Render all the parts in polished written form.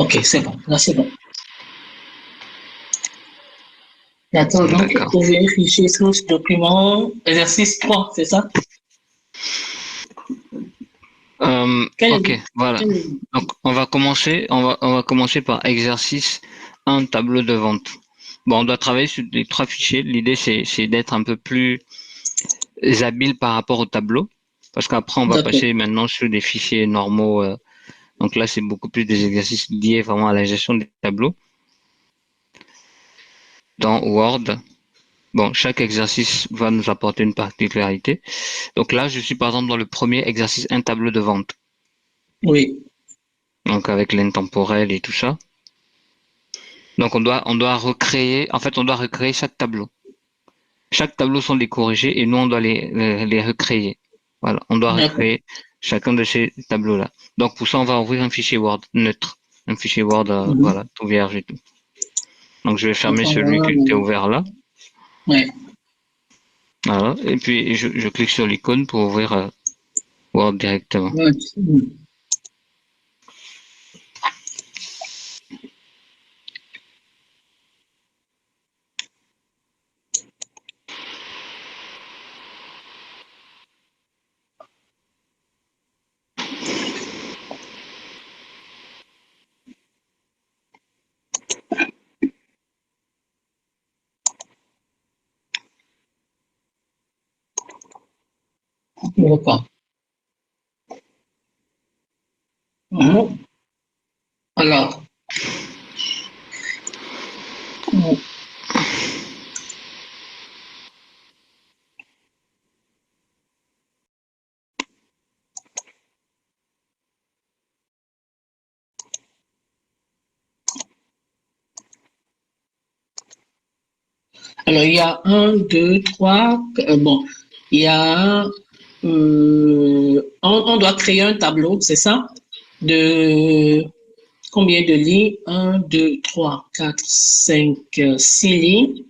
Ok, c'est bon. Là, c'est bon. D'accord, donc, D'accord. ouvrir fichier source document, exercice 3, c'est ça? Quel Ok, voilà. quel Donc, on va commencer par exercice un tableau de vente. Bon, on doit travailler sur les trois fichiers. L'idée, c'est d'être un peu plus habile par rapport au tableau. Parce qu'après, on va D'accord, passer maintenant sur des fichiers normaux. Donc là, c'est beaucoup plus des exercices liés vraiment à la gestion des tableaux dans Word. Bon, chaque exercice va nous apporter une particularité. Donc là, je suis par exemple dans le premier exercice, un tableau de vente. oui, Donc avec l'intemporel et tout ça. Donc on doit recréer, en fait, on doit recréer chaque tableau. Chaque tableau sont décorrigés et nous, on doit les recréer. Voilà, on doit d'accord. recréer chacun de ces tableaux-là. Donc pour ça, on va ouvrir un fichier Word neutre. Un fichier Word, Mhm. voilà, tout vierge et tout. Donc je vais Donc, fermer on celui va, qui était ouvert là. ouais. Voilà. Et puis je clique sur l'icône pour ouvrir Word directement. Ouais. D'accord. Mhm. Alors, il y a un, deux, trois, bon, il y a, on doit créer un tableau, c'est ça? De combien de lignes? Un, deux, trois, quatre, cinq, six lignes.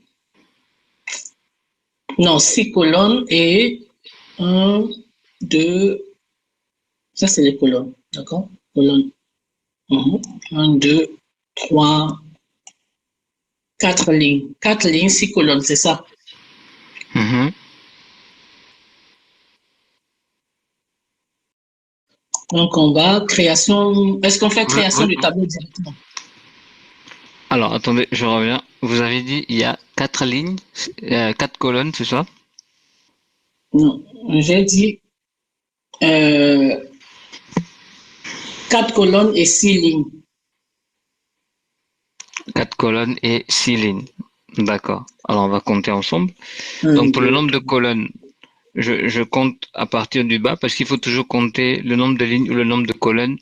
Non, six colonnes et un, deux, ça c'est les colonnes, d'accord? Colonne. Mhm. Un, deux, trois, quatre lignes. Quatre lignes, six colonnes, c'est ça? Mhm. Donc, on va création. Est-ce qu'on fait Vous- création vous- du tableau directement? Alors, attendez, je reviens. Vous avez dit il y a quatre lignes, quatre colonnes, c'est ça? Non, j'ai dit euh, quatre colonnes et six lignes. Quatre colonnes et six lignes. D'accord. Alors, on va compter ensemble. Un, Donc, pour le deux, nombre de colonnes, je compte à partir du bas parce qu'il faut toujours compter le nombre de lignes ou le nombre de colonnes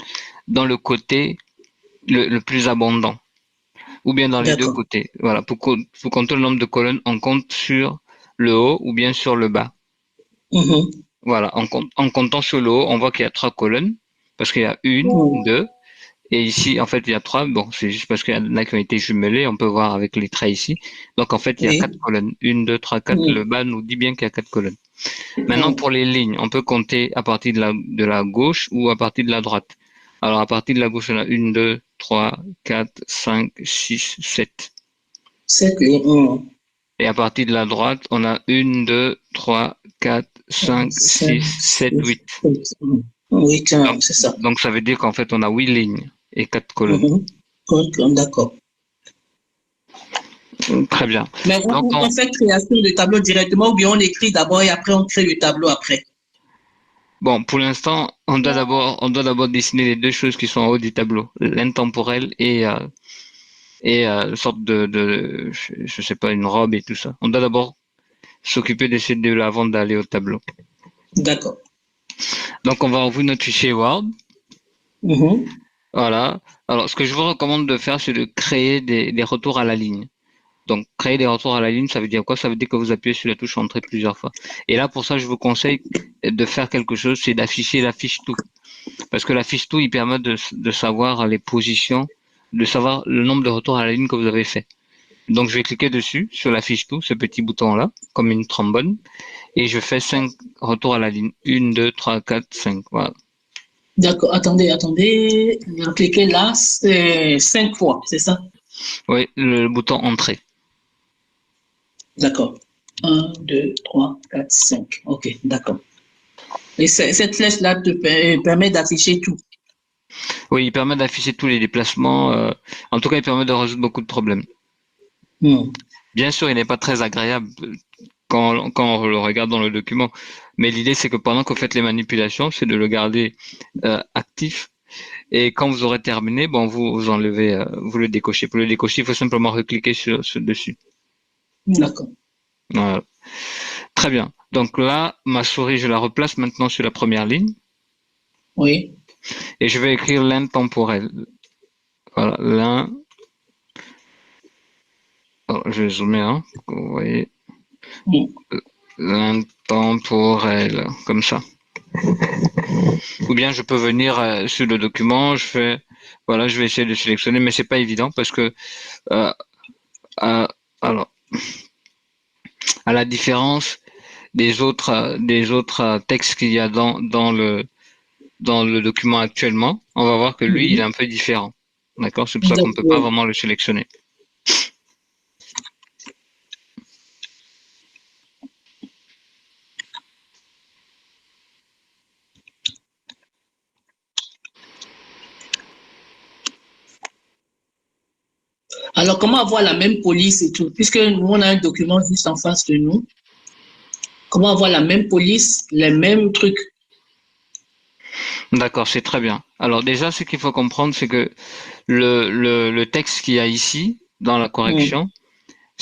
dans le côté le plus abondant ou bien dans les deux d'accord. côtés. Voilà. Pour compter le nombre de colonnes, on compte sur le haut ou bien sur le bas. Mhm. Voilà. En comptant sur le haut, on voit qu'il y a trois colonnes parce qu'il y a une, Mhm. deux, et ici, en fait, il y a trois. Bon, c'est juste parce qu'il y en a qui ont été jumelés. On peut voir avec les traits ici. Donc, en fait, il y a quatre Oui. colonnes. Une, deux, trois, quatre. Le Mhm. bas nous dit bien qu'il y a quatre colonnes. Maintenant, Mhm. pour les lignes, on peut compter à partir de la gauche ou à partir de la droite. Alors, à partir de la gauche, on a une, deux, trois, quatre, cinq, six, sept. Sept lignes. Mhm. Et à partir de la droite, on a une, deux, trois, quatre, cinq, Cinq, six, sept, six, huit. sept. Mhm. Oui, Donc, c'est ça. donc, ça veut dire qu'en fait, on a huit lignes et quatre colonnes. Mhm. D'accord. Très bien. Mais Donc, on fait création de tableau directement ou bien on écrit d'abord et après on crée le tableau après. bon, pour l'instant, on doit d'abord dessiner les deux choses qui sont en haut du tableau, l'intemporel et une sorte je sais pas, une robe et tout ça. On doit d'abord s'occuper de ces deux-là avant d'aller au tableau. D'accord. Donc, on va ouvrir notre fichier Word. Mhm. Voilà. Alors, ce que je vous recommande de faire, c'est de créer des retours à la ligne. Donc, créer des retours à la ligne, ça veut dire quoi? Ça veut dire que vous appuyez sur la touche Entrée plusieurs fois. Et là, pour ça, je vous conseille de faire quelque chose, c'est d'afficher la fiche tout. Parce que la fiche tout, il permet de savoir les positions, de savoir le nombre de retours à la ligne que vous avez fait. Donc, je vais cliquer dessus, sur la fiche tout, ce petit bouton-là, comme une trombone, et je fais 5 retours à la ligne. 1, 2, 3, 4, 5. Voilà. D'accord, attendez. On a cliqué là, c'est 5 fois, c'est ça? Oui, le bouton entrée. D'accord. 1, 2, 3, 4, 5. Ok, d'accord. Et cette flèche-là te permet d'afficher tout. Oui, il permet d'afficher tous les déplacements. En tout cas, il permet de résoudre beaucoup de problèmes. Hmm. Bien sûr, il n'est pas très agréable quand on le regarde dans le document, mais l'idée, c'est que pendant que vous faites les manipulations, c'est de le garder actif. Et quand vous aurez terminé, bon, vous enlevez, vous le décochez. Pour le décocher, il faut simplement recliquer sur dessus. D'accord. Voilà. Très bien. Donc là, ma souris, je la replace maintenant sur la première ligne Oui. et je vais écrire l'intemporel. Voilà, je vais zoomer, hein, pour que vous voyez, Hmm. l'intemporel, comme ça. Ou bien je peux venir sur le document, voilà, je vais essayer de sélectionner, mais c'est pas évident parce que, euh, euh, alors, à la différence des autres textes qu'il y a dans le document actuellement, on va voir que lui, il est Mhm. un peu différent. D'accord? C'est pour ça qu'on ne peut pas D'accord. vraiment le sélectionner. Alors, comment avoir la même police et tout? Puisque nous, on a un document juste en face de nous. Comment avoir la même police, les mêmes trucs? D'accord, c'est très bien. Alors déjà, ce qu'il faut comprendre, c'est que le texte qu'il y a ici, dans la Hmm. correction,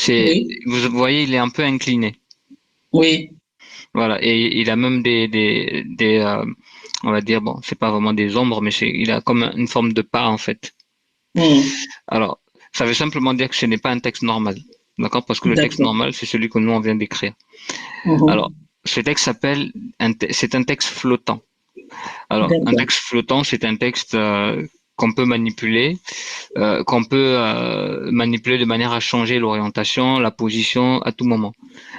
Oui. vous voyez, il est un peu incliné. Oui. Voilà, et il a même on va dire, bon, c'est pas vraiment des ombres, mais il a comme une forme de pas, en fait. Hmm. Alors, ça veut simplement dire que ce n'est pas un texte normal. D'accord? Parce que le texte D'accord. normal, c'est celui que nous, on vient d'écrire. Alors, Mhm. ce texte c'est un texte flottant. Alors, un D'accord. texte flottant, c'est un texte qu'on peut manipuler, de manière à changer l'orientation, la position à tout moment.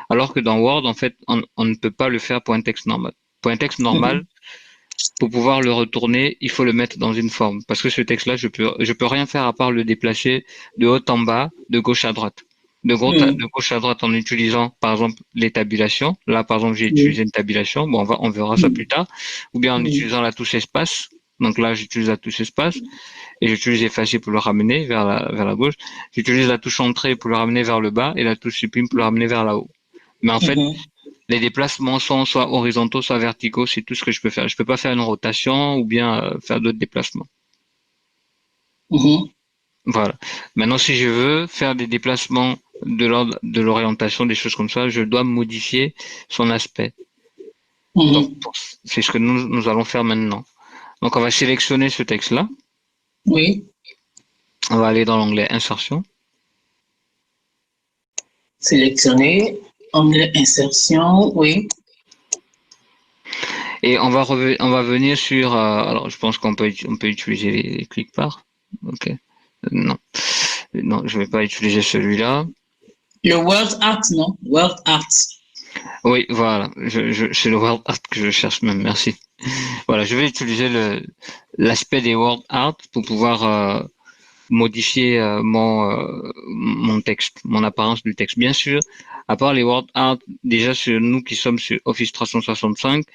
Alors que dans Word, en fait, on ne peut pas le faire pour un texte normal. Pour un texte normal, Mhm. pour pouvoir le retourner, il faut le mettre dans une forme. Parce que ce texte-là, je peux rien faire à part le déplacer de haut en bas, de gauche à droite. Hmm. De gauche à droite en utilisant, par exemple, les tabulations. Là, par exemple, j'ai utilisé Oui. une tabulation. Bon, on verra ça Hmm. plus tard. Ou bien en Hmm. utilisant la touche espace. Donc là, j'utilise la touche espace et j'utilise effacer pour le ramener vers la gauche. J'utilise la touche entrée pour le ramener vers le bas et la touche supprime pour le ramener vers là haut. Mais en fait, Mhm. les déplacements sont soit horizontaux, soit verticaux, c'est tout ce que je peux faire. Je peux pas faire une rotation ou bien faire d'autres déplacements. Mhm. Voilà. Maintenant, si je veux faire des déplacements de l'ordre de l'orientation, des choses comme ça, je dois modifier son aspect. Donc, Mhm. c'est ce que nous allons faire maintenant. Donc, on va sélectionner ce texte-là. Oui. On va aller dans l'onglet Insertion. Sélectionner. Onglet insertion. Oui. Et on va venir sur. Alors, je pense on peut utiliser les clics-par. Ok. Non, non, je vais pas utiliser celui-là. Le word art, non? Word art. Oui, voilà. C'est le word art que je cherche même. Merci. Voilà, je vais utiliser l'aspect des word art pour pouvoir modifier mon texte, mon apparence du texte. Bien sûr, à part les word art, déjà sur nous qui sommes sur Office 365,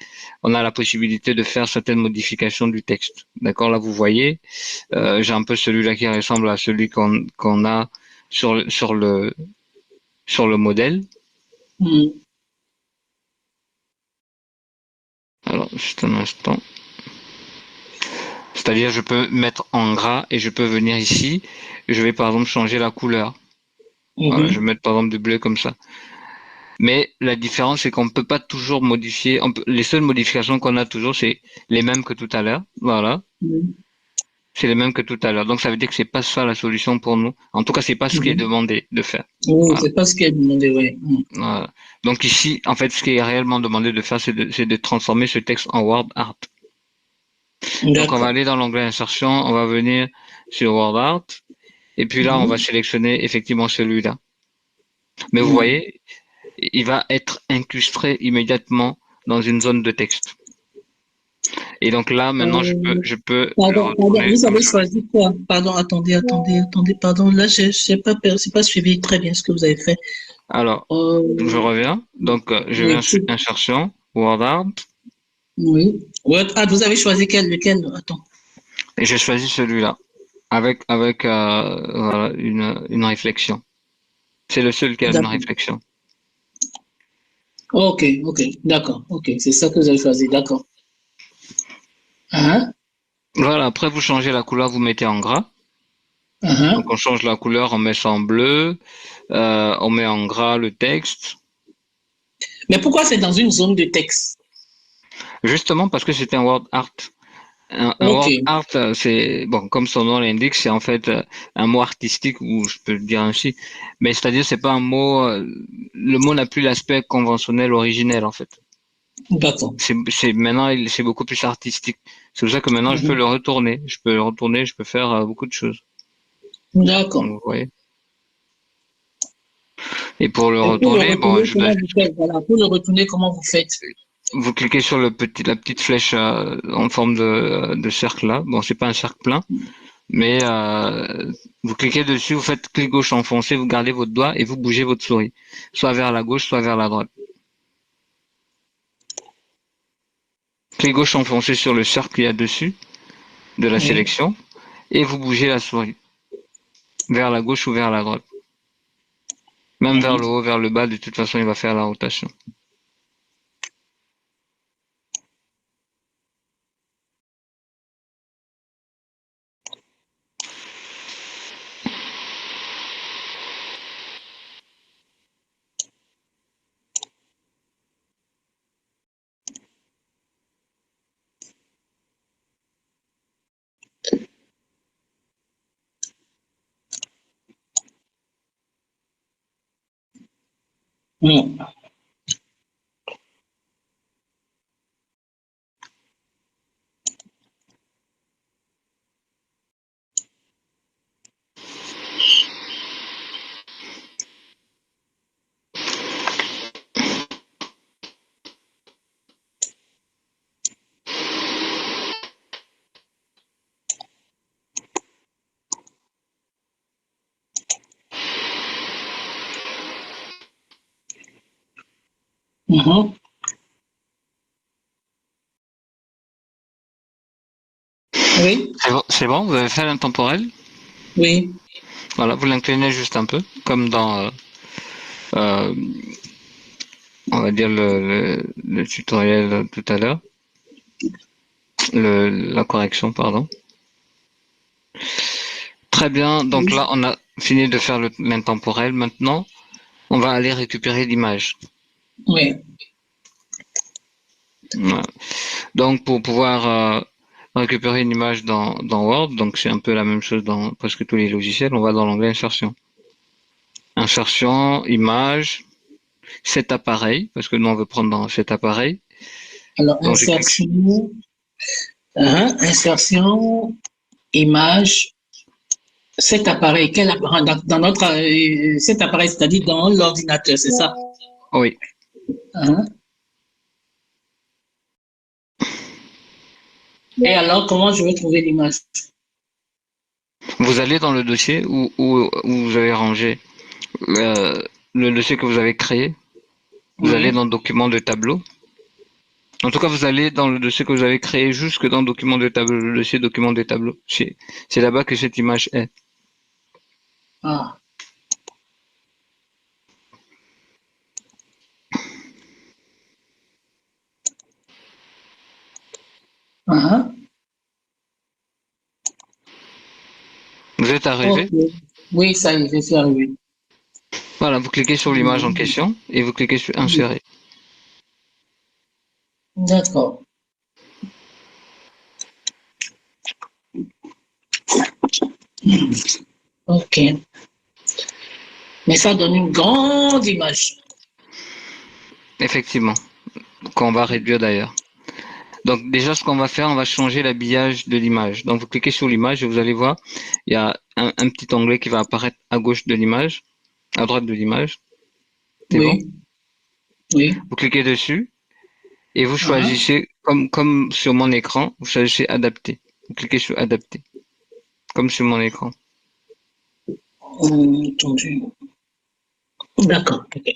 on a la possibilité de faire certaines modifications du texte. D'accord, là vous voyez, j'ai un peu celui-là qui ressemble à celui qu'on a sur le modèle. Hmm. Alors, juste un instant. C'est-à-dire, je peux mettre en gras et je peux venir ici. Je vais par exemple changer la couleur. Voilà, je vais Mhm. mettre par exemple du bleu comme ça. Mais la différence, c'est qu'on ne peut pas toujours modifier. Les seules modifications qu'on a toujours, c'est les mêmes que tout à l'heure. Voilà. Mhm. C'est les mêmes que tout à l'heure. Donc, ça veut dire que c'est pas ça la solution pour nous. En tout cas, c'est pas ce qui est Mhm. demandé de faire. Oui, Voilà. c'est pas ce qu'elle demandait, ouais. Voilà. Donc ici, en fait, ce qui est réellement demandé de faire, c'est de transformer ce texte en word art. Donc, on va D'accord. aller dans l'onglet insertion, on va venir sur word art. Et puis là, on va Mhm. sélectionner effectivement celui-là. Mais vous Mhm. voyez, il va être incrusté immédiatement dans une zone de texte. Et donc là, maintenant, Euh, je peux le pardon, retourner vous comme avez je veux. choisi quoi? Pardon, attendez, pardon. Là, j'ai pas suivi très bien ce que vous avez fait. Alors, je Euh, reviens. Donc, je oui, viens sur insertion, WordArt, oui. Ouais, ah, vous avez choisi lequel? Attends. et j'ai choisi celui-là, avec voilà, une réflexion. C'est le seul qui a une D'accord. réflexion. Ok, d'accord. Ok, c'est ça que vous avez choisi. D'accord. Hein? Voilà, après, vous changez la couleur, vous mettez en gras. Donc, Hein? on change la couleur, on met ça en bleu, on met en gras le texte. Mais pourquoi c'est dans une zone de texte? Justement parce que c'est un word art. Un Ok, word art, c'est, bon, comme son nom l'indique, c'est en fait un mot artistique, ou je peux le dire ainsi. Mais c'est-à-dire, c'est pas un mot, le mot n'a plus l'aspect conventionnel originel, en fait. d'accord. Maintenant, c'est beaucoup plus artistique. C'est pour ça que maintenant, je peux Mhm. le retourner. Je peux le retourner, je peux faire beaucoup de choses. Donc, D'accord. vous voyez. Et pour le Et pour le retourner, bon, retourner, comment vous faites? Voilà, pour le retourner, comment vous faites? vous cliquez sur la petite flèche en forme de cercle là. Bon, c'est pas un cercle plein, mais vous cliquez dessus, vous faites clic gauche enfoncé, vous gardez votre doigt et vous bougez votre souris, soit vers la gauche, soit vers la droite. Clic gauche enfoncé sur le cercle qu'il y a dessus de la Oui. sélection et vous bougez la souris vers la gauche ou vers la droite. Même vers le Mhm. haut, vers le bas, de toute façon, il va faire la rotation. Mhm. Mhm. Oui, C'est bon, vous avez fait l'intemporel. oui. Voilà, vous l'inclinez juste un peu, comme dans, euh, on va dire, le tutoriel tout à l'heure. La correction, pardon. Très bien, donc Oui. là, on a fini de faire l'intemporel. Maintenant, on va aller récupérer l'image. Oui. Voilà. Donc, pour pouvoir récupérer une image dans Word, donc c'est un peu la même chose dans presque tous les logiciels, on va dans l'onglet Insertion. Insertion, image, cet appareil, parce que nous, on veut prendre dans cet appareil. Alors, Donc, je clique sur insertion, hein, insertion, image, cet appareil, quel appareil, dans notre, cet appareil, c'est-à-dire dans l'ordinateur, c'est ça? oui. Hein? Et alors, comment je vais trouver l'image? Vous allez dans le dossier où vous avez rangé euh, le dossier que vous avez créé. Vous allez Oui. dans document de tableau. En tout cas, vous allez dans le dossier que vous avez créé jusque dans document de tableau, le dossier document de tableau. C'est là-bas que cette image est. Ah. Ah. Vous êtes Ok. arrivé. Oui, ça y est, je suis arrivé. Voilà, vous cliquez sur l'image en question et vous cliquez sur Oui. insérer. D'accord. Ok. Mais ça donne une grande image. Effectivement, qu'on va réduire d'ailleurs. Donc déjà, ce qu'on va faire, on va changer l'habillage de l'image. Donc vous cliquez sur l'image et vous allez voir, il y a un petit onglet qui va apparaître à gauche de l'image, à droite de l'image. C'est bon. Oui. Oui. Vous cliquez dessus et vous Ah. choisissez comme sur mon écran, vous cherchez adapter. Vous cliquez sur adapter, comme sur mon écran. Entendu. D'accord. Ok.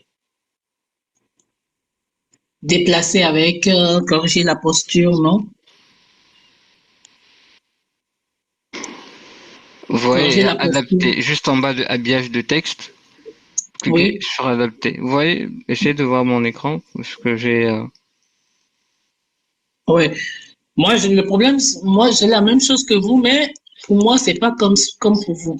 Déplacer avec, corriger la posture, non? Vous Corriger voyez, la posture. adapter, juste en bas de habillage de texte, cliquez Oui. sur adapter. Vous voyez, essayez de voir mon écran, parce que j'ai... Oui. Moi, le problème, moi, j'ai la même chose que vous, mais pour moi, c'est pas comme pour vous.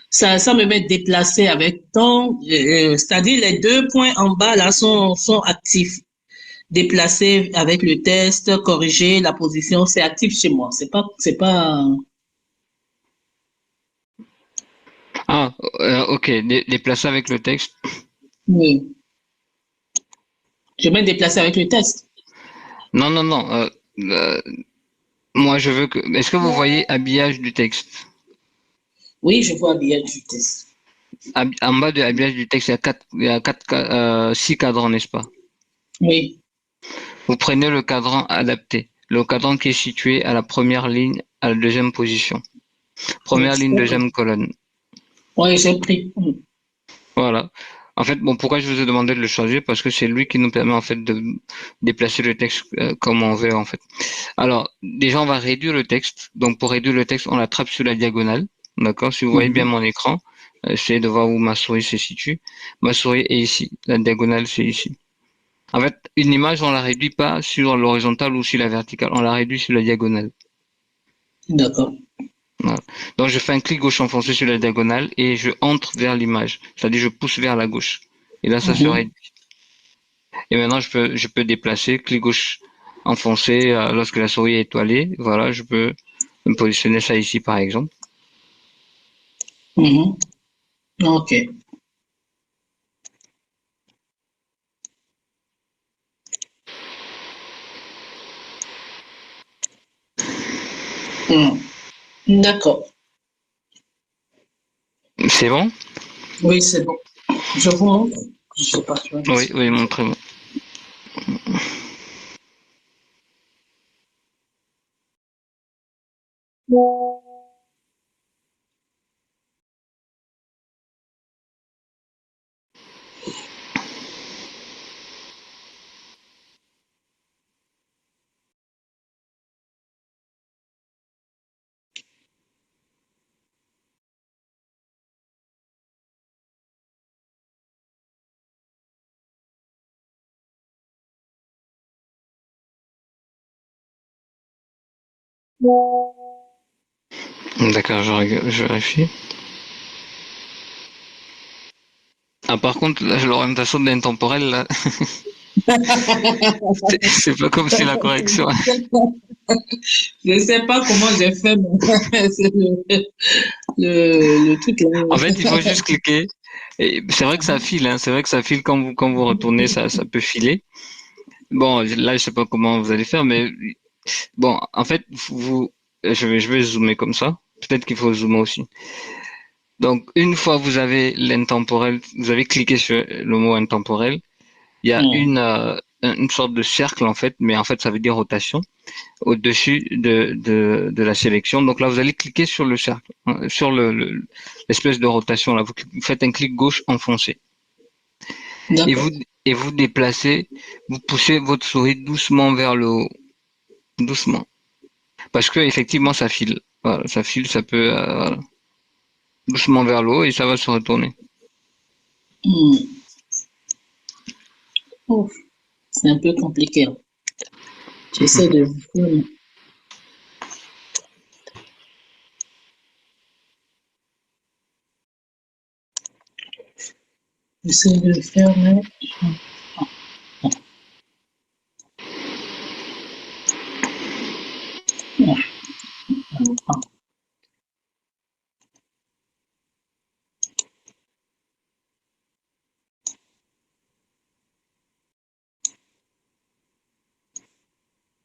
Ça me met déplacé avec temps, c'est-à-dire les deux points en bas là sont actifs. Déplacer avec le test, corriger la position, c'est actif chez moi. C'est pas. Ah, ok, déplacer avec le texte. Oui. Je mets déplacer avec le test. Non, non, non. Euh, moi, je veux que... Est-ce que vous voyez habillage du texte? Oui, je vois bien du test. En bas de habillage du texte, six cadrans, n'est-ce pas? Oui. Vous prenez le cadran adapté. Le cadran qui est situé à la première ligne, à la deuxième position. Première ligne, deuxième colonne. Oui, j'ai pris. Voilà. En fait, bon, pourquoi je vous ai demandé de le changer? Parce que c'est lui qui nous permet en fait de déplacer le texte comme on veut en fait. Alors, déjà, on va réduire le texte. Donc, pour réduire le texte, on l'attrape sur la diagonale. D'accord? Si vous voyez bien Mhm. mon écran, essayez de voir où ma souris se situe. Ma souris est ici. La diagonale, c'est ici. En fait, une image, on la réduit pas sur l'horizontale ou sur la verticale. On la réduit sur la diagonale. D'accord. Voilà. Donc, je fais un clic gauche enfoncé sur la diagonale et je entre vers l'image. C'est-à-dire, je pousse vers la gauche. Et là, ça se Mhm. réduit. Et maintenant, je peux déplacer, clic gauche enfoncé lorsque la souris est étoilée. Voilà, je peux me positionner ça ici, par exemple. Mhm. OK. Mhm. D'accord. C'est bon? Oui, c'est bon. Je vous montre. Je sais pas si Oui, oui, montrez-moi. D'accord, je vérifie. Ah, par contre, là, l'orientation de l'intemporel, là, c'est pas comme si la correction. Je sais pas comment j'ai fait, mais c'est le truc En fait, il faut là. juste cliquer. Et c'est vrai que ça file, hein. C'est vrai que ça file quand vous retournez, ça peut filer. Bon, là, je sais pas comment vous allez faire, mais bon, en fait, je vais zoomer comme ça. Peut-être qu'il faut zoomer aussi. Donc, une fois vous avez l'intemporel, vous avez cliqué sur le mot intemporel, il y a Hmm. une sorte de cercle en fait, mais en fait ça veut dire rotation au-dessus de la sélection. Donc là, vous allez cliquer sur le cercle, sur l'espèce de rotation là. Vous faites un clic gauche enfoncé et D'accord. vous déplacez, vous poussez votre souris doucement vers le haut, doucement, parce que effectivement ça file. Voilà, ça file, ça peut voilà, doucement vers le haut et ça va se retourner. Hmm. Ouf, c'est un peu compliqué, hein. J'essaie de vous. J'essaie de le faire, mais.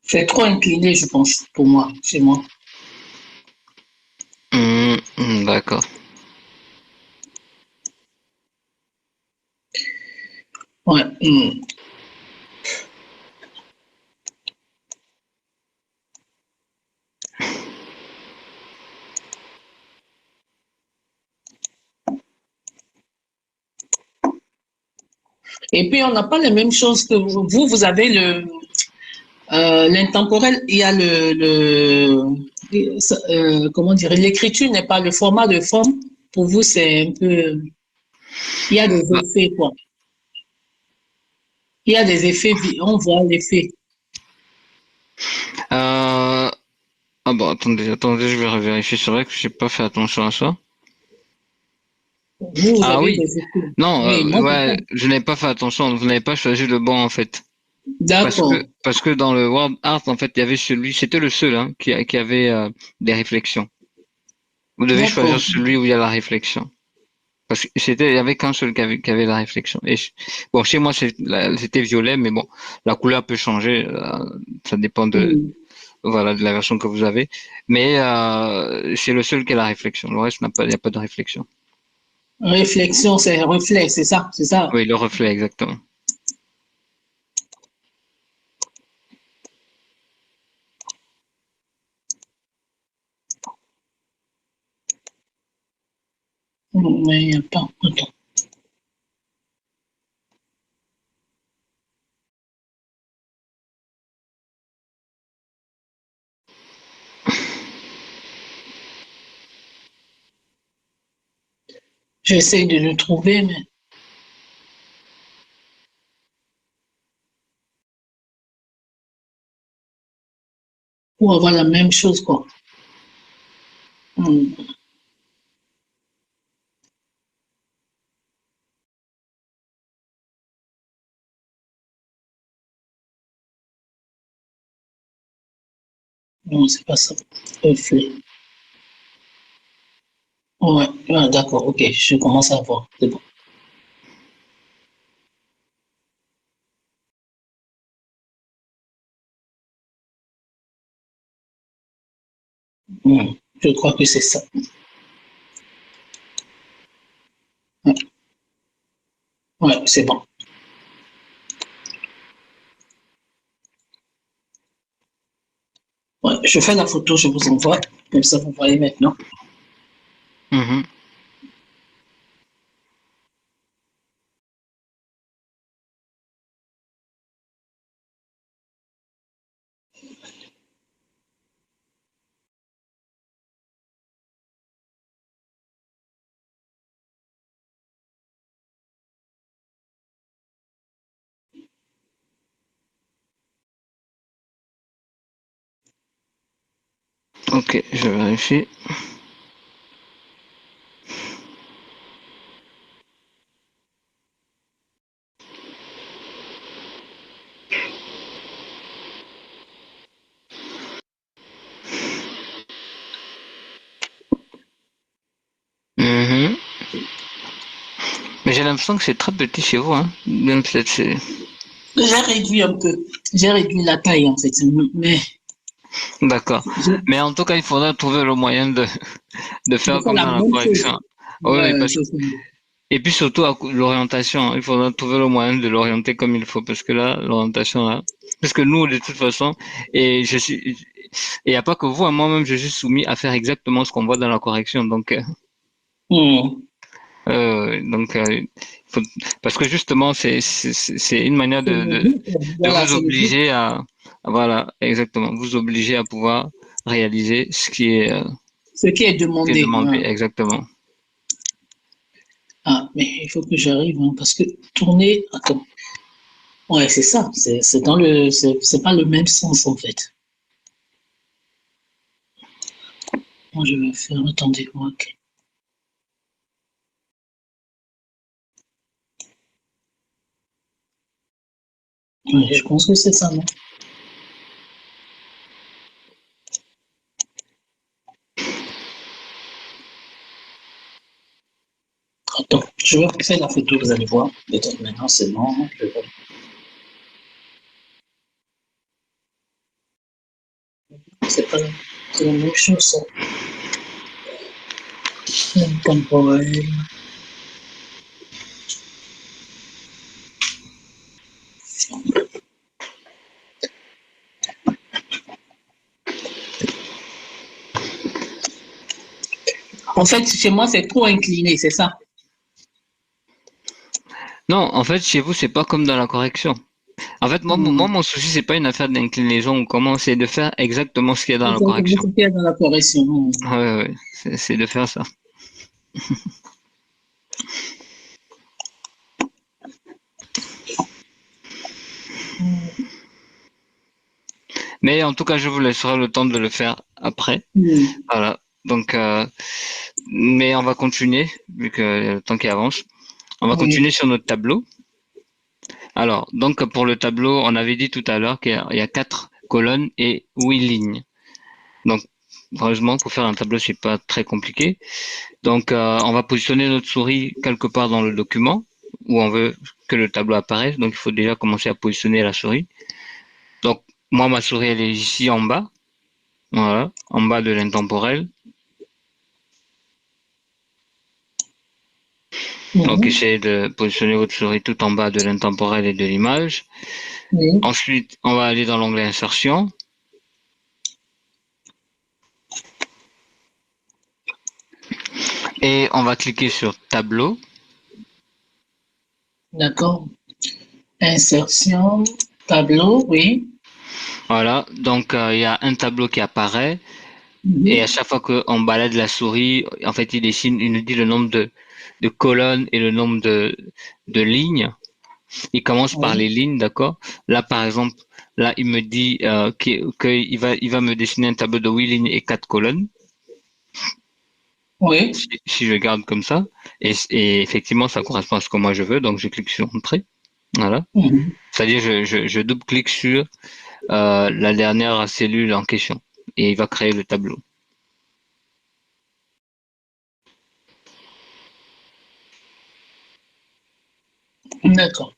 C'est trop incliné, je pense, pour moi, chez moi. D'accord. Ouais. Hmm. Et puis, on n'a pas les mêmes choses que vous. Vous avez l'intemporel, il y a comment dire, l'écriture n'est pas le format de forme. Pour vous, c'est un peu, il y a des Bah, effets, quoi. Il y a des effets, on voit l'effet. euh, ah bon, attendez, je vais vérifier. C'est vrai que j'ai pas fait attention à ça. Vous Ah avez oui, des effets. non, Oui, moi, c'est ça. ouais, je n'ai pas fait attention. Vous n'avez pas choisi le bon en fait, D'accord. parce que dans le World Art en fait, il y avait celui, c'était le seul hein, qui avait des réflexions. Vous devez choisir D'accord. celui où il y a la réflexion. Parce que il y avait qu'un seul qui avait la réflexion. Bon, chez moi, c'était violet, mais bon, la couleur peut changer. Ça dépend Hmm. voilà, de la version que vous avez. Mais c'est le seul qui a la réflexion. Le reste il n'y a pas de réflexion. Réflexion, c'est reflet, c'est ça, c'est ça. Oui, le reflet, exactement. Mais il n'y a pas. Attends. J'essaie de le trouver, mais pour avoir la même chose, quoi. Hmm. Non, c'est pas ça. Reflet. Ouais, ouais, d'accord, ok, je commence à voir. C'est bon. Hmm. Je crois que c'est ça. Ouais, ouais, c'est bon. Ouais, je fais la photo, je vous envoie. Comme ça, vous voyez maintenant. Mhm. Ok, je vérifie. Mhm. Mais j'ai l'impression que c'est très petit chez vous, hein. Même peut-être c'est. J'ai réduit un peu. J'ai réduit la taille, en fait. Mais D'accord. Mais en tout cas, il faudra trouver le moyen de de faire faire comme la dans la même chose. correction. Oui, oui, Ouais, c'est ça. et puis surtout l'orientation. Il faudra trouver le moyen de l'orienter comme il faut, parce que là, l'orientation là. Parce que nous, de toute façon, et je suis, et il n'y a pas que vous, hein, moi-même, je suis soumis à faire exactement ce qu'on voit dans la correction. Hmm. Donc, faut- parce que justement, c'est une manière C'est le but. de Voilà, vous c'est le but. obliger voilà, exactement, vous obliger à pouvoir réaliser Ce qui est ce qui est demandé. demandé, Ouais. exactement. Ah, mais il faut que j'arrive, hein, parce que tourner. Attends. Ouais, c'est ça. C'est dans le. C'est pas le même sens, en fait. Moi, je vais faire. Attendez, ok. Ouais, je pense que c'est ça, non? Attends, je vais faire la photo, vous allez voir. Peut-être maintenant, c'est bon. C'est pas c'est la même chose, ça. Temporel. En fait, chez moi, c'est trop incliné, c'est ça. Non, en fait, chez vous, c'est pas comme dans la correction. En fait, mon souci, c'est pas une affaire d'inclinaison ou comment, c'est de faire exactement ce qu'il y a dans la Exactement correction. ce qu'il y a dans la correction. Ouais, ouais, ouais. C'est de faire ça. Mais en tout cas, je vous laisserai le temps de le faire après. Voilà. Donc, mais on va continuer, vu que le temps qui avance. On va Oui, continuer sur notre tableau. Alors, donc pour le tableau, on avait dit tout à l'heure qu'il y a 4 colonnes et 8 lignes. Donc, heureusement, pour faire un tableau, c'est pas très compliqué. Donc, on va positionner notre souris quelque part dans le document où on veut que le tableau apparaisse. Donc, il faut déjà commencer à positionner la souris. Donc, moi, ma souris, elle est ici en bas. Voilà, en bas de l'intemporel. Donc, oui, essayez de positionner votre souris tout en bas de l'intemporel et de l'image. oui, Ensuite, on va aller dans l'onglet insertion. Et on va cliquer sur tableau. d'accord. Insertion, tableau, oui. Voilà, donc il y a un tableau qui apparaît et à Mhm. chaque fois qu'on balade la souris, en fait, il nous dit le nombre de colonnes et le nombre de lignes. Il commence par Oui, les lignes, d'accord? Là, par exemple, là, il me dit qu'il va me dessiner un tableau de 8 lignes et 4 colonnes. oui, Si je garde comme ça, et effectivement, ça correspond à ce que moi je veux, donc je clique sur Entrée. Voilà. mhm. C'est-à-dire, je double-clique sur la dernière cellule en question et il va créer le tableau. D'accord.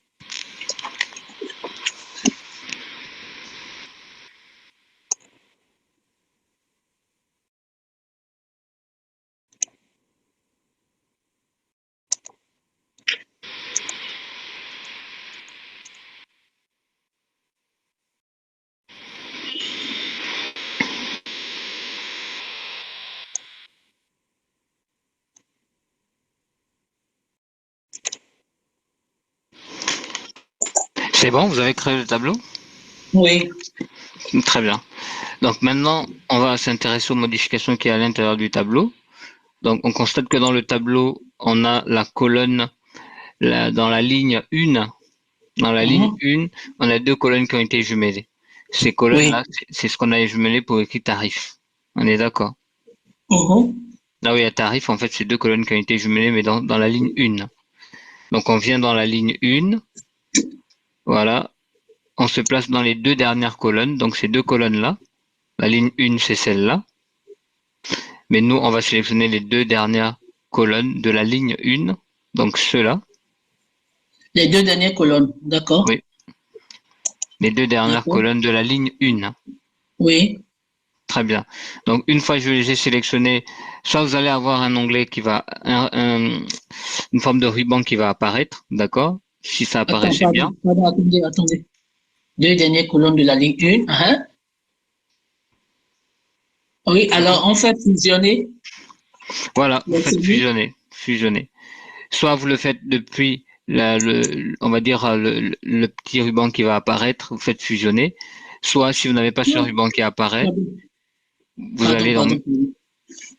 C'est bon, vous avez créé le tableau? Oui, Très bien. Donc maintenant, on va s'intéresser aux modifications qui y a à l'intérieur du tableau. Donc on constate que dans le tableau, on a la colonne dans la ligne 1. Dans la ligne mhm. 1, on a deux colonnes qui ont été jumelées. Ces Oui, colonnes-là, c'est ce qu'on a jumelé pour écrire tarif. On est d'accord? mhm. Là où il y a tarif, en fait, c'est deux colonnes qui ont été jumelées, mais dans la ligne 1. Donc on vient dans la ligne 1, voilà, on se place dans les deux dernières colonnes, donc ces deux colonnes-là. La ligne 1, c'est celle-là. Mais nous, on va sélectionner les deux dernières colonnes de la ligne 1, donc ceux-là. Les deux dernières colonnes, d'accord, Oui, les deux dernières d'accord, colonnes de la ligne 1. oui, Très bien. Donc une fois que je les ai sélectionnés, soit vous allez avoir un onglet qui va, une forme de ruban qui va apparaître, d'accord? Si ça apparaît, attends, c'est pardon, bien. pardon, attendez, attendez. Deux dernières colonnes de la ligne 1, hein. Oui, alors on fait fusionner Voilà, vous les faites cellules. fusionner. Soit vous le faites depuis on va dire le petit ruban qui va apparaître, vous faites fusionner. Soit si vous n'avez pas ce Non, ruban qui apparaît, pardon, vous pardon, allez dans. pardon.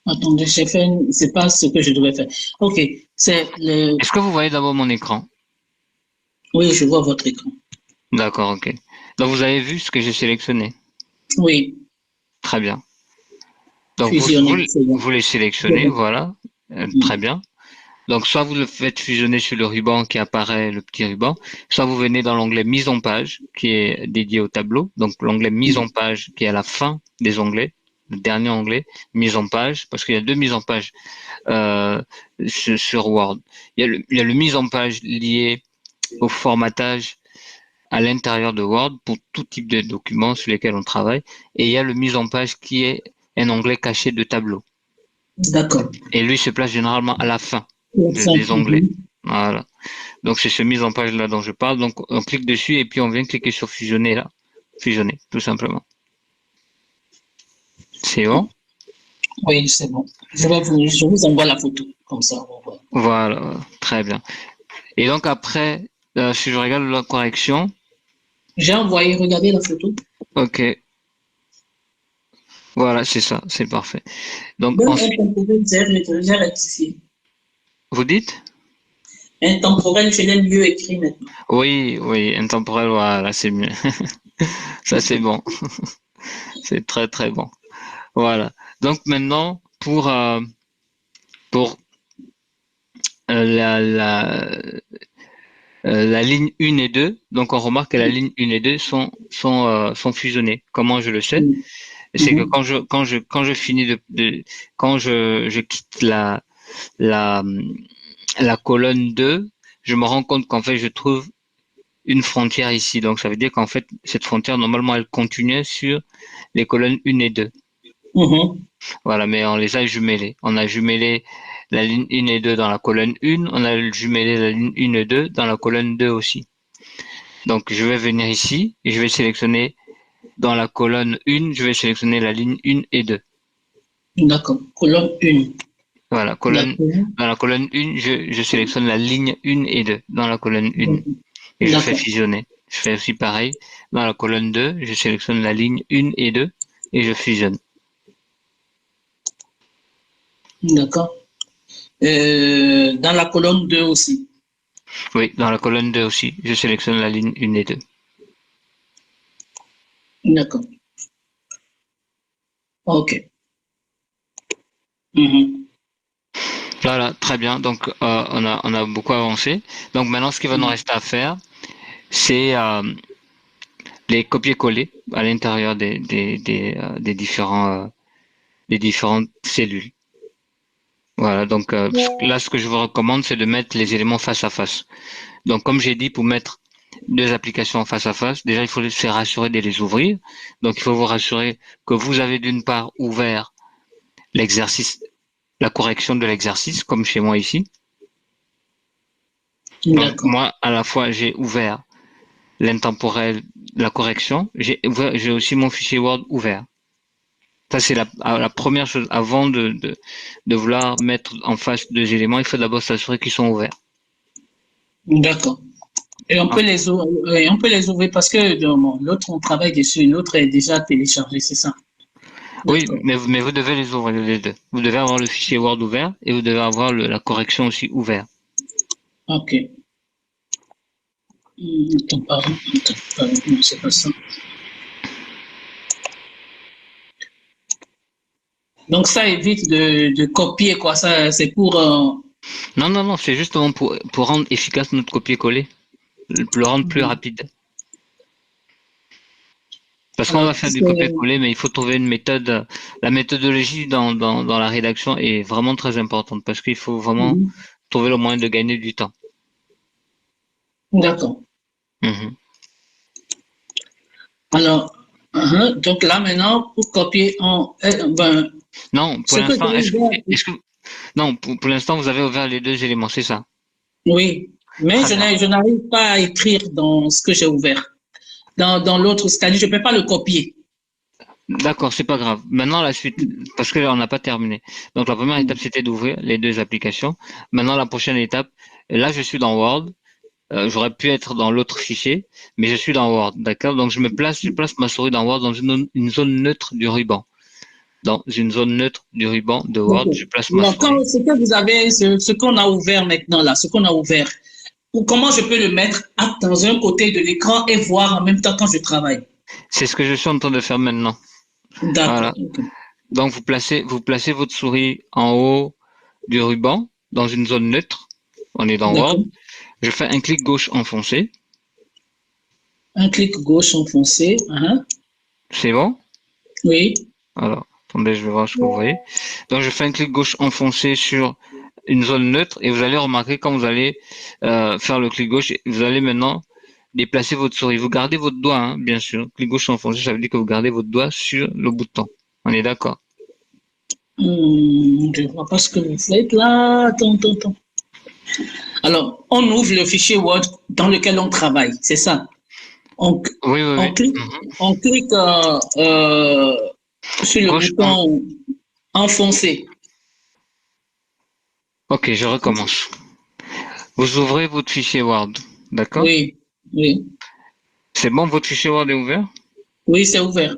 Attendez, c'est pas ce que je devais faire. Ok, c'est le, Est-ce que vous voyez d'abord mon écran? oui, je vois votre écran. D'accord, ok. Donc vous avez vu ce que j'ai sélectionné. Oui, Très bien. Donc fusionner, c'est bon. vous les C'est sélectionnez, bon. voilà. Très bien. Donc soit vous le faites fusionner sur le ruban qui apparaît, le petit ruban, soit vous venez dans l'onglet mise en page qui est dédié au tableau. Donc l'onglet mise en page qui est à la fin des onglets, le dernier onglet, mise en page, parce qu'il y a deux mises en page euh, sur Word. Il y a le mise en page lié au formatage à l'intérieur de Word pour tout type de documents sur lesquels on travaille. Et il y a le mise en page qui est un onglet caché de tableau. D'accord. Et lui se place généralement à la fin Enfin, des onglets. Voilà. Donc c'est ce mise en page là dont je parle. Donc on clique dessus et puis on vient cliquer sur fusionner là. Fusionner, tout simplement. C'est bon. oui, c'est bon. Je vous envoie la photo, comme ça, on va voir. Voilà, très bien. Et donc après, si je regarde la correction, J'ai envoyé, regardez la photo. ok, voilà, c'est ça, c'est parfait. Donc Même ensuite, intemporel, j'ai rectifié. vous dites? Intemporel, je l'ai mieux écrit maintenant. Oui, oui, intemporel, voilà, c'est mieux. Ça, c'est bon. C'est très, très bon. Voilà. Donc maintenant, pour euh, la, la, la ligne 1 et 2, donc on remarque que la ligne 1 et 2 sont fusionnées. Comment je le sais? Mhm. C'est que Mhm. quand je finis quand je quitte la, la colonne 2, je me rends compte qu'en fait, je trouve une frontière ici. Donc, ça veut dire qu'en fait, cette frontière, normalement, elle continuait sur les colonnes 1 et 2. Mhm. Voilà, mais on les a jumelés. On a jumelé la ligne 1 et 2 dans la colonne 1, on a jumelé la ligne 1 et 2 dans la colonne 2 aussi. Donc, je vais venir ici et je vais sélectionner dans la colonne 1, je vais sélectionner la ligne 1 et 2. D'accord. Colonne 1. Voilà, D'accord. dans la colonne 1, je sélectionne la ligne 1 et 2 dans la colonne 1 et je fais D'accord. fusionner. Je fais aussi pareil. Dans la colonne 2, je sélectionne la ligne 1 et 2 et je fusionne. D'accord. Dans la colonne 2 aussi. Oui, dans la colonne 2 aussi, je sélectionne la ligne 1 et 2. D'accord. OK. Mhm. Voilà, très bien. Donc, on a beaucoup avancé. Donc, maintenant, ce qui va nous Mhm. rester à faire, c'est les copier-coller à l'intérieur des différentes cellules. Voilà, donc là, ce que je vous recommande, c'est de mettre les éléments face à face. Donc, comme j'ai dit, pour mettre deux applications face à face, déjà, il faut se rassurer de les ouvrir. Donc, il faut vous rassurer que vous avez d'une part ouvert l'exercice, la correction de l'exercice, comme chez moi ici. Donc, D'accord. moi, à la fois, j'ai ouvert l'intemporel, la correction, j'ai aussi mon fichier Word ouvert. Ça, c'est la première chose. Avant de vouloir mettre en face deux éléments, il faut d'abord s'assurer qu'ils sont ouverts. D'accord. Et Ok. on peut les ouvrir parce que bon, l'autre, on travaille dessus, l'autre est déjà téléchargé, c'est ça. Oui, D'accord. mais vous devez les ouvrir les deux. Vous devez avoir le fichier Word ouvert et vous devez avoir la correction aussi ouvert. OK. Attends, pardon, non, c'est pas ça. Donc, ça évite de copier, quoi. Ça, c'est pour. Non, non, non, c'est justement pour rendre efficace notre copier-coller, le rendre plus rapide. Parce qu'on va Alors, faire du copier-coller, mais il faut trouver une méthode. La méthodologie dans la rédaction est vraiment très importante parce qu'il faut vraiment mhm. trouver le moyen de gagner du temps. D'accord. Mhm. Alors, donc là, maintenant, pour copier ben, Non, pour ce que l'instant, j'ai ouvert, est-ce que, non, pour l'instant, vous avez ouvert les deux éléments, c'est ça? oui, mais Très bien. je n'arrive pas à écrire dans ce que j'ai ouvert. Dans l'autre, c'est-à-dire, je ne peux pas le copier. D'accord, c'est pas grave. Maintenant, la suite, parce que là, on n'a pas terminé. Donc, la première étape, c'était d'ouvrir les deux applications. Maintenant, la prochaine étape, là, je suis dans Word. J'aurais pu être dans l'autre fichier, mais je suis dans Word, d'accord? Donc, je place ma souris dans Word dans une zone neutre du ruban. Dans une zone neutre du ruban de Donc, Word, je place ma donc, souris. ce que vous avez, ce qu'on a ouvert maintenant là, ce qu'on a ouvert, comment je peux le mettre dans un côté de l'écran et voir en même temps quand je travaille? C'est ce que je suis en train de faire maintenant. D'accord. Voilà. Donc, vous placez votre souris en haut du ruban dans une zone neutre. On est dans Word. D'accord. Je fais un clic gauche enfoncé. Un clic gauche enfoncé. C'est bon? Oui. Alors, attendez, je vais voir ce que vous voyez. Donc, je fais un clic gauche enfoncé sur une zone neutre et vous allez remarquer quand vous allez faire le clic gauche, vous allez maintenant déplacer votre souris. Vous gardez votre doigt, hein, bien sûr. Clic gauche enfoncé, ça veut dire que vous gardez votre doigt sur le bouton. On est d'accord? Je ne vois pas ce que vous faites là. Attends. Alors, on ouvre le fichier Word dans lequel on travaille, c'est ça. On, Oui, oui, on oui. clique, on clique sur le Gauche en... bouton enfoncé. Ok, je recommence. Vous ouvrez votre fichier Word, d'accord? Oui, oui, C'est bon, votre fichier Word est ouvert? oui, c'est ouvert.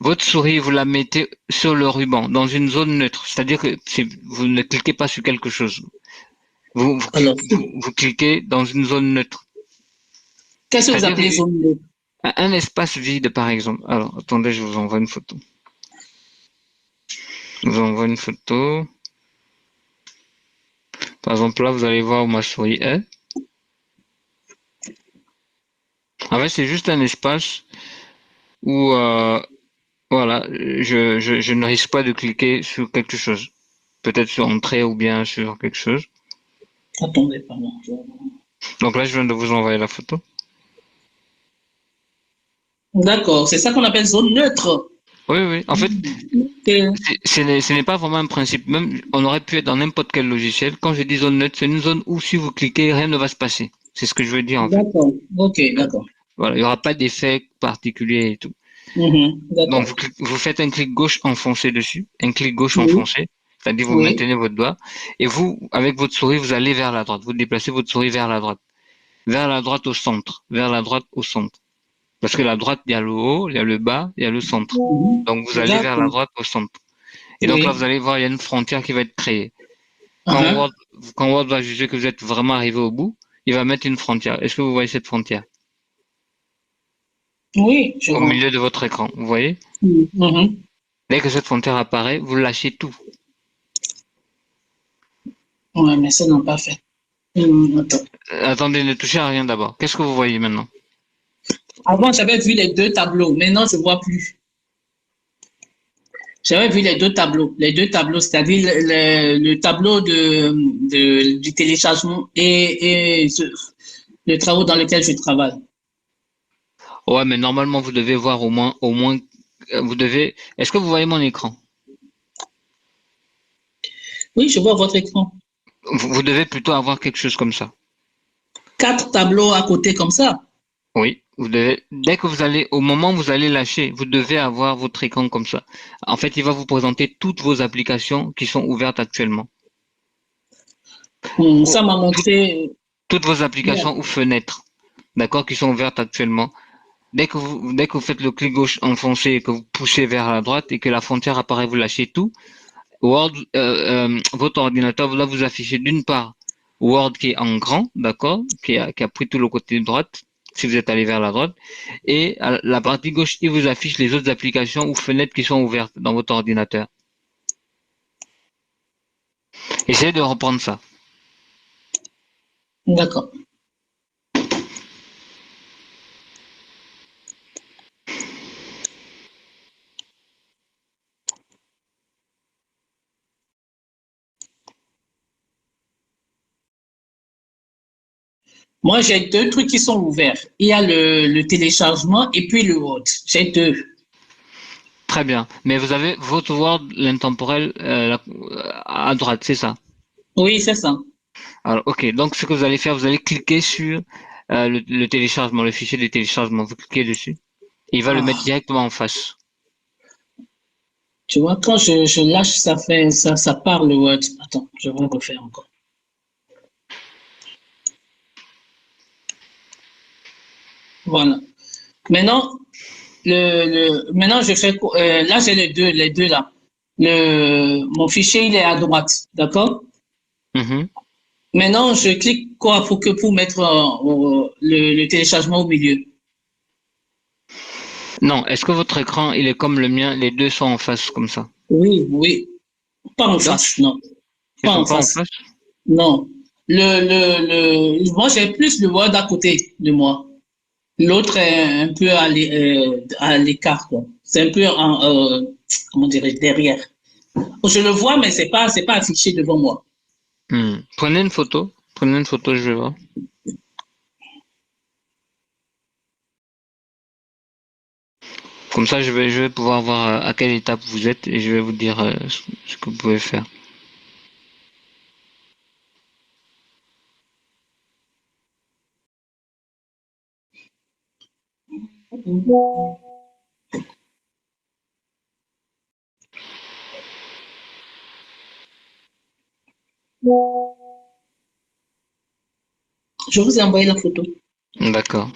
Votre souris, vous la mettez sur le ruban, dans une zone neutre. C'est-à-dire que vous ne cliquez pas sur quelque chose. Alors, Vous cliquez dans une zone neutre. qu'est-ce que vous C'est-à-dire appelez zone neutre? un espace vide, par exemple. Alors, attendez, je vous envoie une photo. Je vous envoie une photo. Par exemple, là, vous allez voir où ma souris est. En fait, c'est juste un espace où, voilà, je ne risque pas de cliquer sur quelque chose. Peut-être sur entrée ou bien sur quelque chose. Attendez, pardon. Donc là, je viens de vous envoyer la photo. D'accord, c'est ça qu'on appelle zone neutre. Oui, oui. En fait, Ok. ce n'est pas vraiment un principe. Même, on aurait pu être dans n'importe quel logiciel. Quand je dis zone neutre, c'est une zone où si vous cliquez, rien ne va se passer. C'est ce que je veux dire, en fait. D'accord, ok, d'accord. Voilà, il n'y aura pas d'effet particulier et tout. Mhm, Donc, d'accord. vous faites un clic gauche enfoncé dessus, un clic gauche Oui, enfoncé, c'est-à-dire vous oui. maintenez votre doigt, et vous, avec votre souris, vous allez vers la droite. Vous déplacez votre souris vers la droite au centre, vers la droite au centre. Parce que la droite, il y a le haut, il y a le bas, il y a le centre. Mhm. Donc, vous allez vers la D'accord, droite au centre. Et donc là, vous oui. allez voir, il y a une frontière qui va être créée. Quand Uh-huh. Word, quand Word va juger que vous êtes vraiment arrivé au bout, il va mettre une frontière. Est-ce que vous voyez cette frontière Oui, je au vois. milieu de votre écran? Vous voyez? Mhm. Dès que cette frontière apparaît, vous lâchez tout. Ouais, mais ça n'a pas fait. Attends. Attendez, ne touchez à rien d'abord. Qu'est-ce que vous voyez maintenant? Avant, j'avais vu les deux tableaux. Maintenant, je ne vois plus. J'avais vu les deux tableaux. Les deux tableaux, c'est-à-dire le tableau du téléchargement et le travaux dans lequel je travaille. Ouais, mais normalement, vous devez voir au moins, vous devez. Est-ce que vous voyez mon écran? Oui, je vois votre écran. Vous devez plutôt avoir quelque chose comme ça. Quatre tableaux à côté comme ça. Oui, vous devez. Dès que vous allez, au moment où vous allez lâcher, vous devez avoir votre écran comme ça. En fait, il va vous présenter toutes vos applications qui sont ouvertes actuellement. Ça m'a Tout- montré. Toutes vos Bon, applications ou fenêtres, d'accord, qui sont ouvertes actuellement. Dès que vous faites le clic gauche enfoncé et que vous poussez vers la droite et que la frontière apparaît, vous lâchez tout. Word, votre ordinateur va vous afficher d'une part Word qui est en grand, d'accord, qui a pris tout le côté droite, si vous êtes allé vers la droite, et à la partie gauche, il vous affiche les autres applications ou fenêtres qui sont ouvertes dans votre ordinateur. Essayez de reprendre ça. d'accord. Moi, j'ai deux trucs qui sont ouverts. Il y a le téléchargement et puis le Word. J'ai deux. Très bien. Mais vous avez votre Word, l'intemporel, à droite, c'est ça. Oui, c'est ça. Alors, ok. Donc, ce que vous allez faire, vous allez cliquer sur le téléchargement, le fichier de téléchargement. Vous cliquez dessus. Et il va le mettre Ah, directement en face. tu vois, quand je lâche, ça part le Word. Attends, je vais refaire encore. Voilà. Maintenant, maintenant je fais, là, j'ai les deux là. Mon fichier, il est à droite. D'accord? Mhm. Maintenant, je clique quoi pour mettre le téléchargement au milieu. Non, est-ce que votre écran, il est comme le mien, les deux sont en face comme ça? Oui, oui. Pas en Donc, face, non. ils Pas sont en pas en face. face? Non. Moi, j'ai plus le Word à côté de moi. L'autre est un peu à l'écart, quoi. C'est un peu comment dirais-je, derrière. Je le vois, mais c'est pas affiché devant moi. Prenez une photo. Prenez une photo, je vais voir. Comme ça, je vais pouvoir voir à quelle étape vous êtes et je vais vous dire ce que vous pouvez faire. Je vous ai envoyé la photo. D'accord.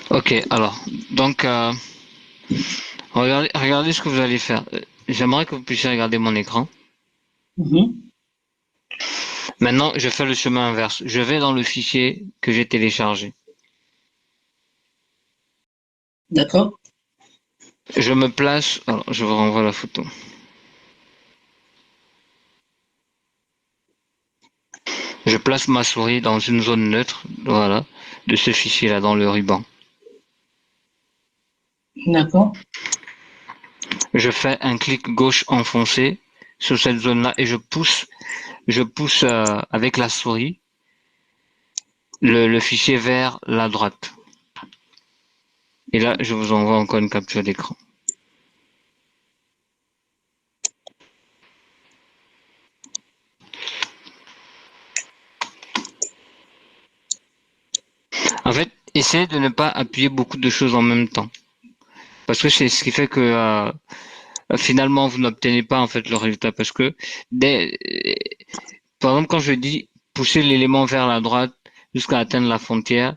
Ok, alors, donc, regardez ce que vous allez faire. J'aimerais que vous puissiez regarder mon écran. Mhm. Maintenant, je fais le chemin inverse. Je vais dans le fichier que j'ai téléchargé. D'accord? Je me place, alors, je vous renvoie la photo. Je place ma souris dans une zone neutre, voilà, de ce fichier-là, dans le ruban. D'accord? Je fais un clic gauche enfoncé sur cette zone-là et je pousse avec la souris le fichier vers la droite. Et là, je vous envoie encore une capture d'écran. En fait, essayez de ne pas appuyer beaucoup de choses en même temps. Parce que c'est ce qui fait que finalement, vous n'obtenez pas en fait le résultat. Parce que, par exemple, quand je dis pousser l'élément vers la droite jusqu'à atteindre la frontière,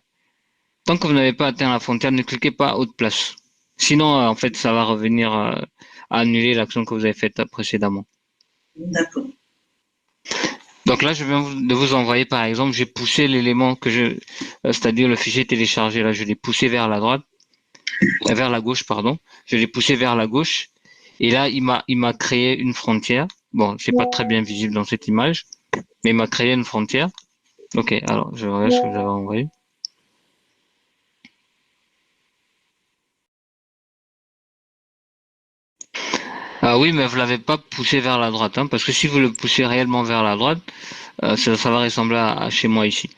tant que vous n'avez pas atteint la frontière, ne cliquez pas à haute place. Sinon, en fait, ça va revenir à annuler l'action que vous avez faite précédemment. D'accord. Donc là, je viens de vous envoyer, par exemple, j'ai poussé l'élément c'est-à-dire le fichier téléchargé, là, je l'ai poussé vers la droite, vers la gauche, pardon. Je l'ai poussé vers la gauche. Et là, il m'a créé une frontière. Bon, c'est pas très bien visible dans cette image, mais il m'a créé une frontière. Ok, alors, je regarde ce que vous avez envoyé. Ah oui, mais vous l'avez pas poussé vers la droite, hein, parce que si vous le poussez réellement vers la droite, ça va ressembler à chez moi ici.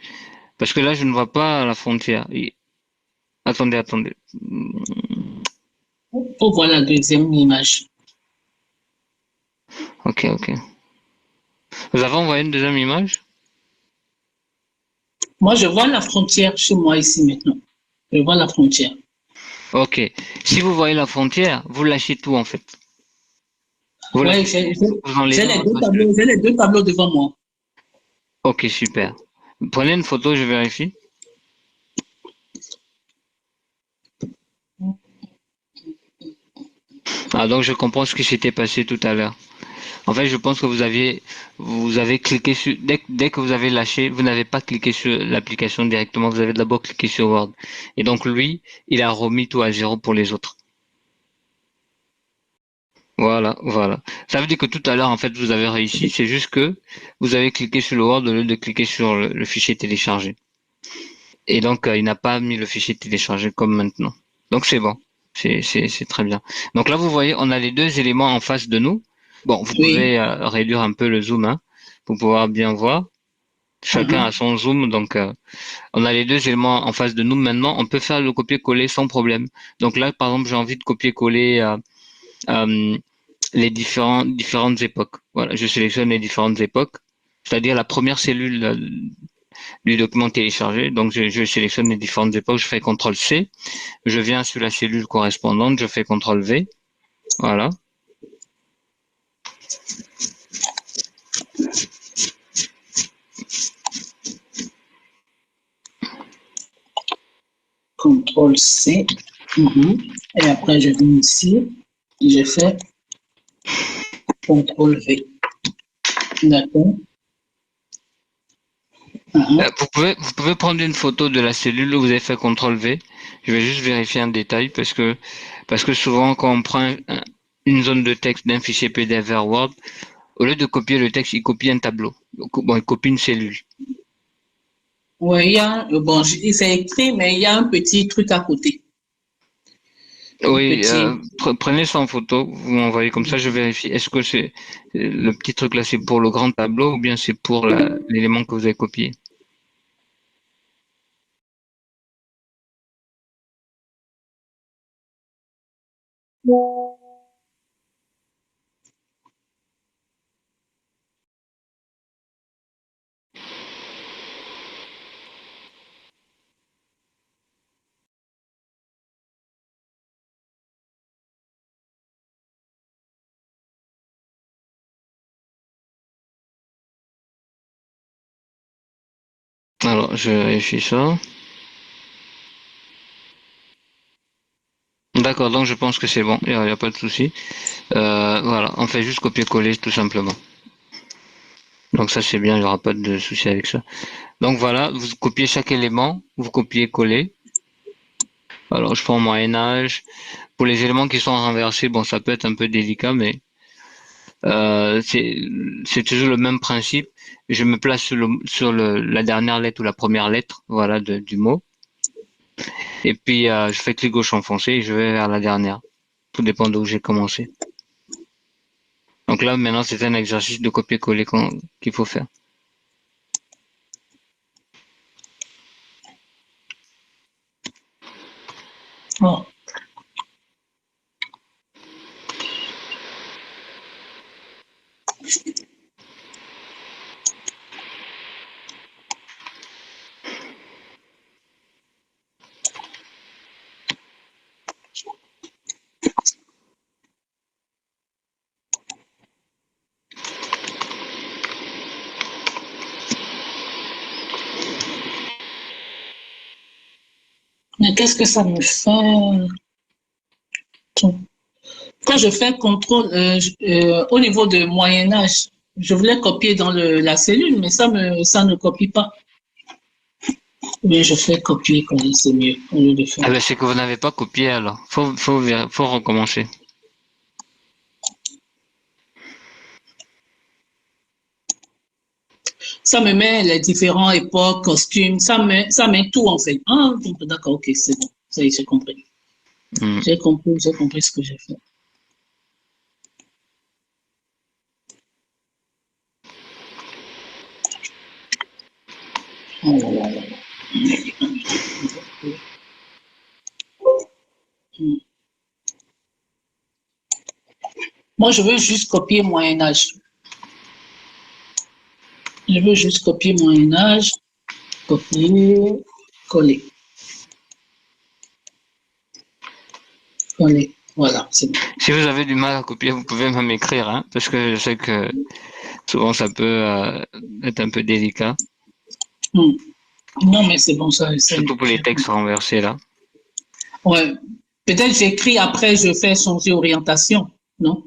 Parce que là, je ne vois pas la frontière. Attendez, attendez. Oh, voilà la deuxième image. Ok, ok. Vous avez envoyé une deuxième image? Moi, je vois la frontière chez moi ici maintenant. Je vois la frontière. Ok. Si vous voyez la frontière, vous lâchez tout en fait. Vous Oui, lâchez tout, vous enlevez j'ai votre cellule. les deux tableaux devant moi. Ok, super. Prenez une photo, je vérifie. Ah, donc je comprends ce qui s'était passé tout à l'heure. En fait, je pense que vous avez cliqué sur, dès que vous avez lâché, vous n'avez pas cliqué sur l'application directement, vous avez d'abord cliqué sur Word. Et donc lui, il a remis tout à zéro pour les autres. Voilà, voilà. Ça veut dire que tout à l'heure, en fait, vous avez réussi, c'est juste que vous avez cliqué sur le Word au lieu de cliquer sur le fichier téléchargé. Et donc, il n'a pas mis le fichier téléchargé comme maintenant. Donc, c'est bon. C'est très bien. Donc là, vous voyez, on a les deux éléments en face de nous. Bon, vous Oui. pouvez réduire un peu le zoom, hein, pour pouvoir bien voir. Chacun a Mhm. son zoom, donc on a les deux éléments en face de nous. Maintenant, on peut faire le copier-coller sans problème. Donc là, par exemple, j'ai envie de copier-coller euh, les différentes époques. Voilà, je sélectionne les différentes époques, c'est-à-dire la première cellule du document téléchargé. Donc, je sélectionne les différentes époques, je fais CTRL-C, je viens sur la cellule correspondante, je fais CTRL-V. Voilà. CTRL C. Mhm. Et après, je viens ici. Je fais CTRL V. D'accord. Mhm. Vous pouvez prendre une photo de la cellule où vous avez fait CTRL-V. Je vais juste vérifier un détail parce que souvent, quand on prend une zone de texte d'un fichier PDF vers Word, au lieu de copier le texte, il copie un tableau. Bon, il copie une cellule. Oui, il y a, bon, c'est écrit, mais il y a un petit truc à côté. Un Oui, petit. prenez ça en photo, vous m'envoyez comme ça, je vérifie. Est-ce que c'est le petit truc là, c'est pour le grand tableau ou bien c'est pour l'élément que vous avez copié? Alors, je vérifie ça. D'accord, donc je pense que c'est bon, il n'y a pas de souci. Voilà, on fait juste copier-coller tout simplement. Donc ça c'est bien, il n'y aura pas de souci avec ça. Donc voilà, vous copiez chaque élément, vous copiez-coller. Alors je prends Moyen Âge. Pour les éléments qui sont renversés, bon ça peut être un peu délicat, mais c'est toujours le même principe. Je me place la dernière lettre ou la première lettre, voilà, du mot. Et puis je fais clic gauche enfoncé et je vais vers la dernière. Tout dépend d'où j'ai commencé. Donc là maintenant c'est un exercice de copier-coller qu'il faut faire. Oh. Mais qu'est-ce que ça me fait? Quand je fais contrôle au niveau de Moyen Âge, je voulais copier dans la cellule, mais ça ne copie pas. Mais je fais copier coller, c'est mieux au lieu de faire. Ah ben c'est que vous n'avez pas copié alors. Faut recommencer. Ça me met les différents époques, costumes, ça met tout en fait. Ah, d'accord, ok, c'est bon. Ça y est, j'ai compris. Hmm. J'ai compris ce que j'ai fait. Oh là là là là. Moi, je veux juste copier Moyen Âge. Je veux juste copier Moyen Âge, copier, coller, coller. Voilà, c'est bon. Si vous avez du mal à copier, vous pouvez même m'écrire, hein, parce que je sais que souvent ça peut être un peu délicat, Hmm. Non, mais c'est bon, ça. surtout pour les textes renversés là. Ouais. Peut-être j'écris après, je fais changer orientation. Non?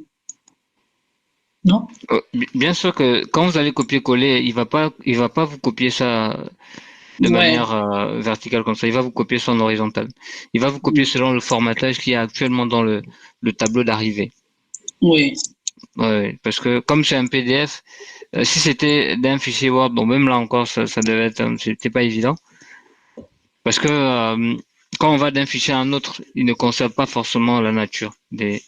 Non? Bien sûr que quand vous allez copier-coller, il va pas vous copier ça de Ouais. manière verticale comme ça. Il va vous copier ça en horizontal. Il va vous copier selon le formatage qui est actuellement dans le tableau d'arrivée. Oui. Ouais, parce que comme c'est un PDF, si c'était d'un fichier Word, bon même là encore ça devait être, c'était pas évident, parce que quand on va d'un fichier à un autre, il ne conserve pas forcément la nature des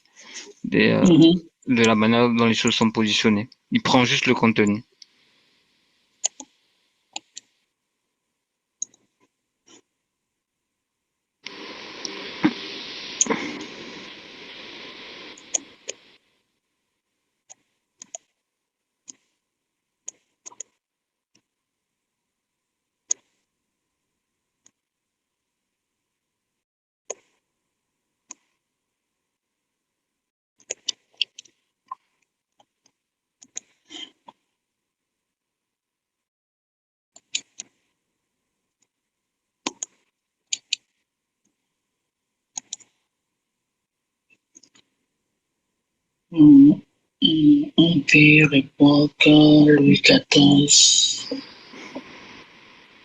Mhm. de la manière dont les choses sont positionnées. Il prend juste le contenu. Mhm. Empire, époque, Louis XIV,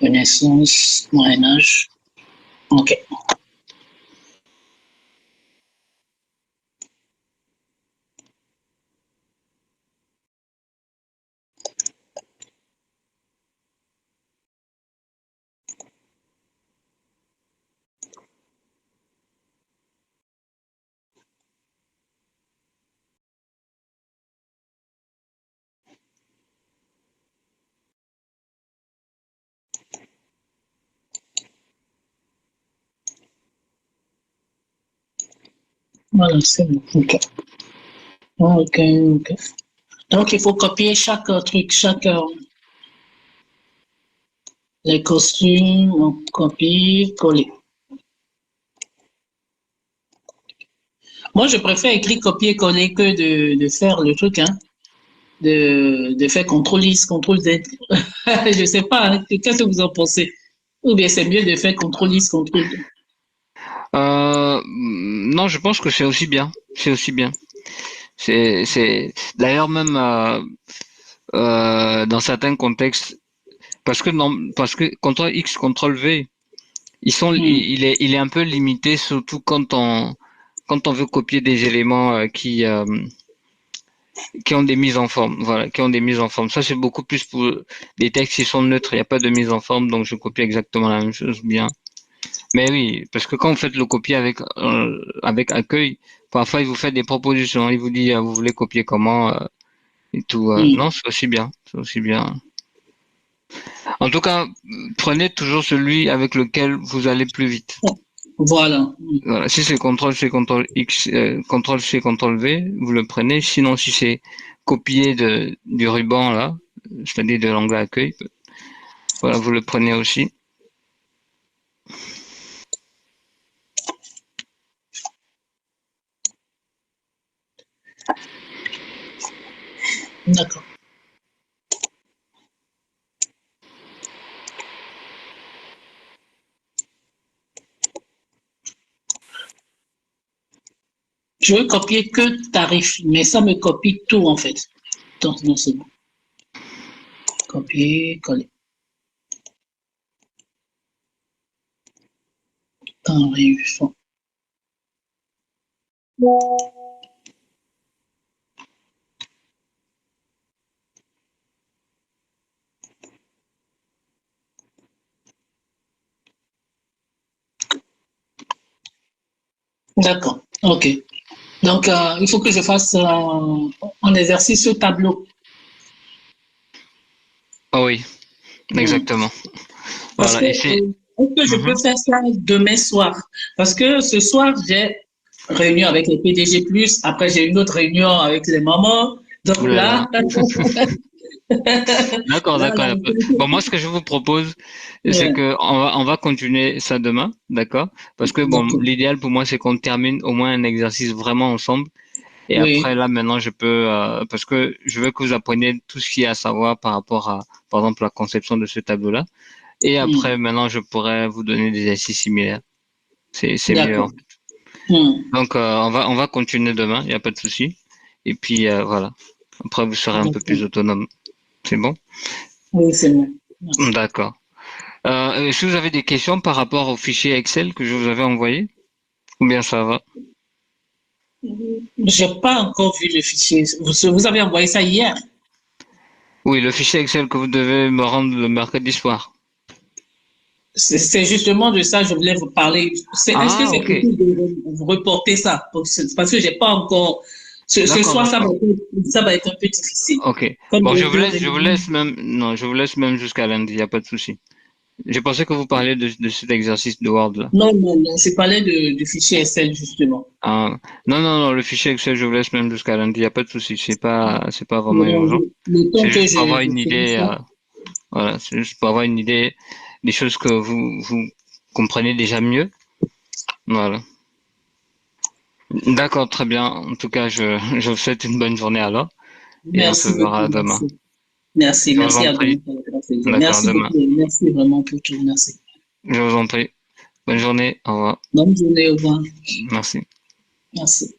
Renaissance, Moyen Âge. Ok. Voilà, c'est bon. Ok. Ok, ok. Donc, il faut copier chaque truc, les costumes, on copie, coller. Moi, je préfère écrire copier, coller que de faire le truc, hein. de faire CTRL-X, CTRL-Z. Je sais pas, hein, qu'est-ce que vous en pensez? Ou bien c'est mieux de faire CTRL-X, CTRL-V. Non, je pense que c'est aussi bien. C'est aussi bien. D'ailleurs même dans certains contextes, parce que CTRL X, CTRL V, il est un peu limité, surtout quand on veut copier des éléments qui ont des mises en forme, voilà, qui ont des mises en forme. Ça, c'est beaucoup plus pour des textes qui sont neutres. Il n'y a pas de mise en forme, donc je copie exactement la même chose bien. Mais oui, parce que quand vous faites le copier avec accueil, parfois il vous fait des propositions. Il vous dit vous voulez copier comment et tout. Non, c'est aussi bien. C'est aussi bien. En tout cas, prenez toujours celui avec lequel vous allez plus vite. Voilà. Voilà. Si c'est CTRL-C, CTRL-X, CTRL-C, CTRL-V, vous le prenez. Sinon, si c'est copier du ruban là, c'est-à-dire de l'onglet accueil, voilà, vous le prenez aussi. D'accord. Je veux copier que tarif, mais ça me copie tout en fait. Donc, non, c'est bon. Copier, coller. Tarif. D'accord. OK. Donc, il faut que je fasse un exercice au tableau. Ah oui, exactement. Parce Voilà. que, Et c'est. est-ce que je peux faire ça demain soir? Parce que ce soir, j'ai réunion avec les PDG+, après j'ai une autre réunion avec les mamans. Donc Oulala. là, là, D'accord, d'accord. là, Bon, moi, ce que je vous propose, c'est ouais, que on va continuer ça demain, d'accord? Parce que bon, d'accord. l'idéal pour moi, c'est qu'on termine au moins un exercice vraiment ensemble. Et après, Oui. là, maintenant, je peux, parce que je veux que vous appreniez tout ce qu'il y a à savoir par rapport à, par exemple, la conception de ce tableau-là. Et Hmm. après, maintenant, je pourrais vous donner des exercices similaires. C'est mieux, D'accord. hein. Hmm. Donc, on va continuer demain, il n'y a pas de souci. Et puis, voilà. Après, vous serez un peu D'accord. plus autonome. C'est bon? Oui, c'est bon. Merci. D'accord. Est-ce que vous avez des questions par rapport au fichier Excel que je vous avais envoyé? Ou bien ça va? J'ai pas encore vu le fichier. Vous avez envoyé ça hier? Oui, le fichier Excel que vous devez me rendre le mercredi soir. C'est justement de ça que je voulais vous parler. Est-ce que Ah, c'est ok. possible de vous reporter ça? Parce que j'ai pas encore. Ce D'accord, soir, d'accord. ça va être un peu difficile. Ok. Comme Bon, j'ai deux je vous réunions. laisse même, non, je vous laisse même jusqu'à lundi, il n'y a pas de souci. J'ai pensé que vous parliez de cet exercice de Word là. Non, non, non, je parlais du fichier Excel, justement. Ah, non, non, non, le fichier Excel, je vous laisse même jusqu'à lundi, il n'y a pas de souci. C'est pas vraiment Mais urgent. le temps C'est que juste pour avoir je une ferai idée, ça. voilà, c'est juste pour avoir une idée des choses que vous comprenez déjà mieux. Voilà. D'accord, très bien. En tout cas, je vous souhaite une bonne journée alors et on se Merci beaucoup, verra demain. merci. Merci, Je vous merci en à prie. vous pour votre attention. D'accord, Merci demain. beaucoup, merci vraiment pour tout. Merci. Je vous en prie. Bonne journée. Au revoir. Bonne journée, au revoir. Merci. Merci.